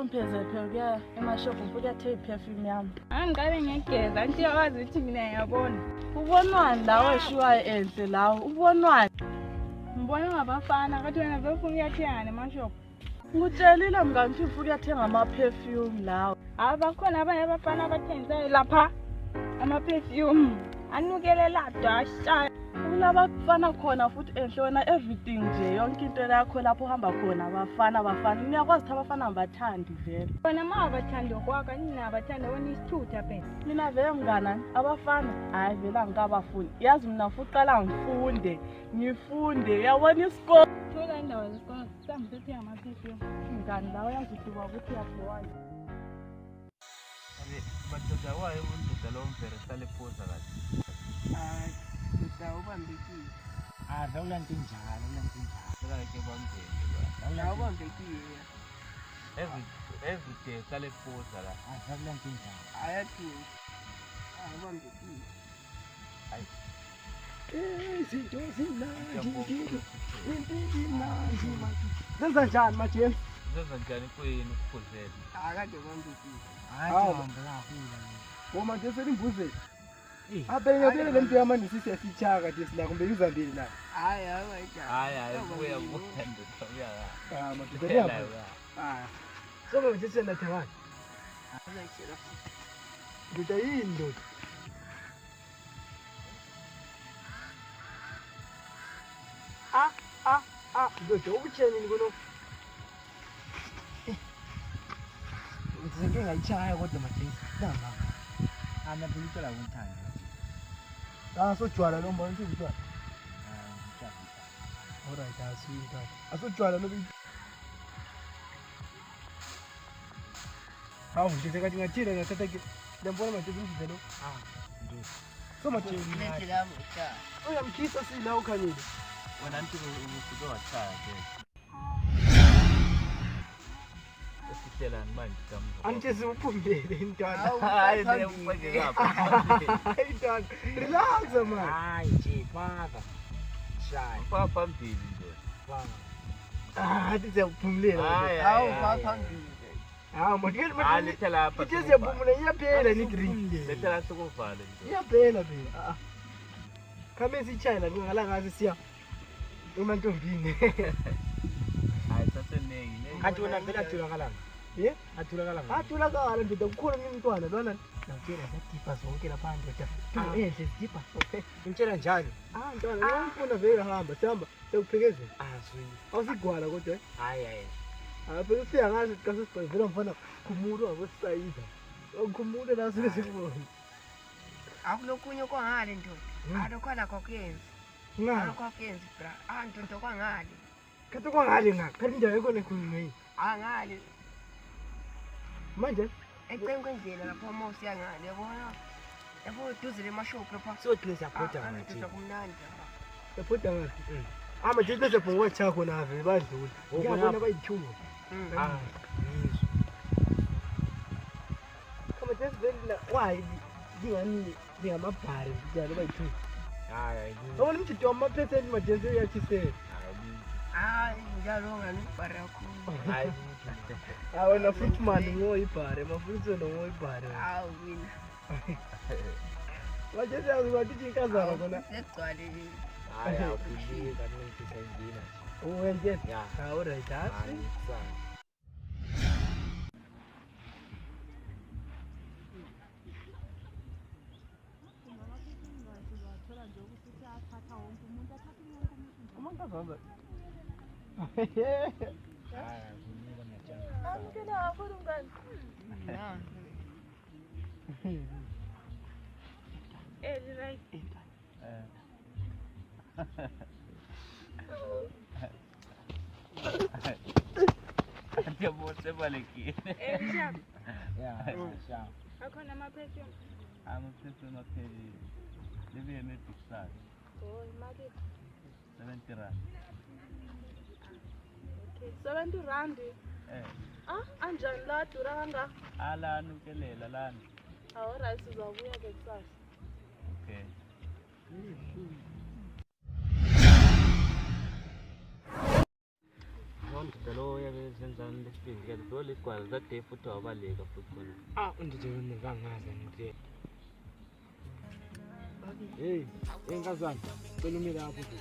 ungipheze phela kuya emashophu ukuyathe iperfume yami. Angiqale ngegeza nje yawazi ukuthi mina ngiyabona. Ubonwani lawo eshiwayo enhle lawo? Ubonwani? Ngibona ngabafana kathi wena vele uyathenga nemashophu. Ngitshelile mngani ukuthi ukuyathenga ama-perfume lawo. Bakhona abanye abafana abathengisayo lapha ama-perfume anukele ladasha. Kulabafana khona futhi enhle wena everything nje yonke into yakho lapho uhamba khona abafana. Ngiyakwazi ukuthi abafana ngibathandi vele. Wena ma abathandi okwakho nina abathanda wena isithutha phela. Mina vele mngana abafana hayi vele angikabafundi. Yazi mina futhi qala ngifunde uyabona isikole. Thola indawo zesikole sihambe sithenga ama-perfume. Mngani lawo yazi ukuthi uyabona. Madoda wayo umuntu lo mvere sale phosa kahle. Ubambekile. Ulanto njalo. Like bambeke La ubambekile. Every day sale phosa la. Ulanto njalo. Ayathi. Ubambekile. Hayi. Izinto zimnandi. Zenza njani maJames? Zenza njani kwenu ukuphuzela? Akade ubambekile. Hayi ngakafika. Woma nje selimbuze. Abeyebele lento yamanje siyasichaka disila kumbe izambili la. Hayi awayida. Hayi buya buthanda uya. Madoda yapha. Sobe nje sena thewani. Ayishela. Ndoda yindo. Ndoda ubutheni kuno. Ngizinto ngayichaya kodwa maJames. Namba. Anabulitela umthanda. Sojwala lo mbona ukuthi utshwala. Alright, asuyita. Asojwala lo bi. Nje kathi ngathina ngathatha ke. Lembona manje ukuthi lo. Ndio. So maJames. Lento lami cha. Uyamkhisa sila ukhanyile. Wena nti usuke wachaya ke. Usithelani manje kamva? Angithi siwuphumbele intwana. Hayi ne umfake lapha. Hayi intwana. Relax man. Hayi nje faka. Shaya. Mfaka phambili nje. Faka. Hayi siyaphumulela. Fa phambili. Hayi letha lapha. Ithi siyaphumula iyaphela ni green. Letha la sokuvale nje. Iyaphela phela. Kame sichayela ngala ngazi siya. Umantombini. Hayi sasenengi. Kathi wena vele atholakala. Atholakala. Atholakala ndoda kukhona umntwana lona. Ngitshela ngetipa zonke lapha ndoda. Enhle sidipa. Ngitshela njani? Ntwana ngifuna vele hamba sihamba sekuphekeze. Azwi. Awusigwala kodwa. Hayi. Phela ufika ngazi kasi sibhedlela mfana khumulo akwesayida. Ukhumulo la sile sikubona. Akulokunye kwangale ndoda. Alokhona kokuyenza. Alokuyenza bra. Ndoda kwangale. Kathi kwangale ngaka. Kathi indawo yakho nekhulume. Angale. Manje Ecenkwendlela lapha uma usiyangale yabona. Yabo duze lemashophu lapha. Sothi siyaphoda Ndoda ngathi. kumnandi. yaphoda ngathi. Nje bese bongwa chakho na vele badlula. Ngiyabona bayithuba. Ngizwe. Kama just vele why ngingani ngamabhari njalo bayithuba. Hayi. Awona umthithi wamaphesenti majenzi uyathisela. Njalo ngani ibhari yakho. Hayi. Wena futhi mani ngoyibhari, mafutso ngoyibhari. Wina. Majenzi yazibathi inkazana kona. Segcwale. Hayi awuphili kanti sendina. Wenje? Ya. Alright, Hayi. Umuntu azamba. Amkela kakhulu mngani. Right. Dia bose balekile. Sham. Sham. Akhona ama-perfume. Ama-perfume aphelile. Libe big size. Imali. 70 rand. Okay. 70 rand. Anjani la dura kangaka? Ala nukelela lana. Alright, sizabuya ke kusasa. Okay. Ndoda lo yabe senzani le? isibindi kanti vele igwala zade futhi wabaleka futhi khona. Ndithi wena kangazi ngithi. Hey, enkazana, cela umile lapho futhi.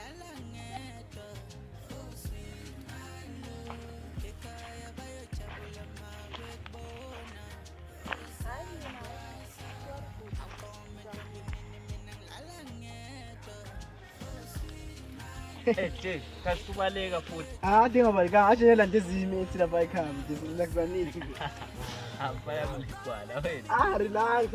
Che, kasubaleka futhi. Dingabalekanga ashe lento eziyimithi lapha ekhaya nje sinakuzanile. Hamba ya igwala wena. Relax.